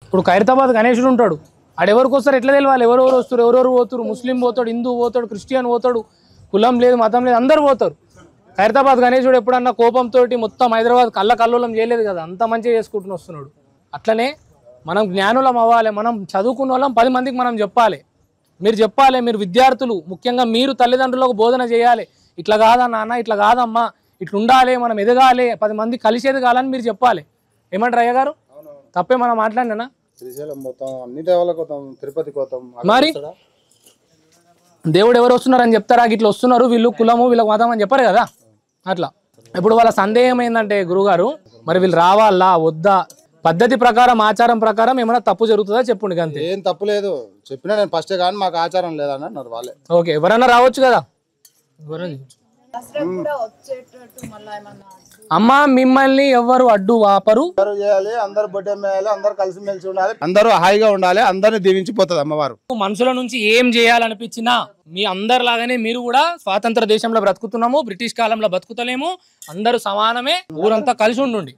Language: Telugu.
ఇప్పుడు ఖైరతాబాద్ గణేశుడు ఉంటాడు, ఆడెవరికి వస్తారు ఎట్లా తెలియాలి? ఎవరెవరు వస్తారు, ఎవరెవరు పోతారు? ముస్లిం పోతాడు, హిందూ పోతాడు, క్రిస్టియన్ పోతాడు, కులం లేదు మతం లేదు, అందరు పోతారు. ఖైరతాబాద్ గణేశుడు ఎప్పుడన్నా కోపంతో మొత్తం హైదరాబాద్ కల్లోలం చేయలేదు కదా, అంత మంచిగా చేసుకుంటూ వస్తున్నాడు. అట్లనే మనం జ్ఞానులం అవ్వాలి, మనం చదువుకున్న వాళ్ళం 10 మందికి మనం చెప్పాలి. మీరు చెప్పాలి, మీరు విద్యార్థులు ముఖ్యంగా మీరు తల్లిదండ్రులకు బోధన చేయాలి. ఇట్లా కాదా నాన్న, ఇట్లా కాదమ్మా, ఇట్లా ఉండాలి, మనం ఎదగాలి, 10 మంది కలిసి ఎదగాలని మీరు చెప్పాలి. ఏమంటారు అయ్య గారు? తప్పే మనం మాట్లాడినా? మరి దేవుడు ఎవరు వస్తున్నారని చెప్తారా? ఇట్లా వస్తున్నారు వీళ్ళు కులము వీళ్ళకి మతం అని చెప్పారు కదా. అట్లా ఇప్పుడు వాళ్ళ సందేహం ఏంటంటే, గురుగారు మరి వీళ్ళు రావాలా వద్దా, పద్ధతి ప్రకారం ఆచారం ప్రకారం ఏమైనా తప్పు జరుగుతుందా చెప్పండి. అంతే, ఏం తప్పు లేదు చెప్పినా నేను ఫస్ట్, కానీ మాకు ఆచారం లేదని అన్నారు వాళ్ళే. ఓకే, ఎవరన్నా రావచ్చు కదా. అమ్మా మిమ్మల్ని ఎవరు అడ్డు వాపరు, అందరూ చేయాలి, అందరు బొడ్డ మేయాలి, అందరు కలిసి మెలిసి ఉండాలి, అందరూ హాయిగా ఉండాలి, అందరిని దీవించిపోతుంది అమ్మవారు. మనుషుల నుంచి ఏం చేయాలనిపించినా మీ అందరిలాగానే మీరు కూడా స్వాతంత్ర దేశంలో బ్రతుకుతున్నాము, బ్రిటిష్ కాలంలో బతుకుతలేము, అందరూ సమానమే, ఊరంతా కలిసి ఉండండి.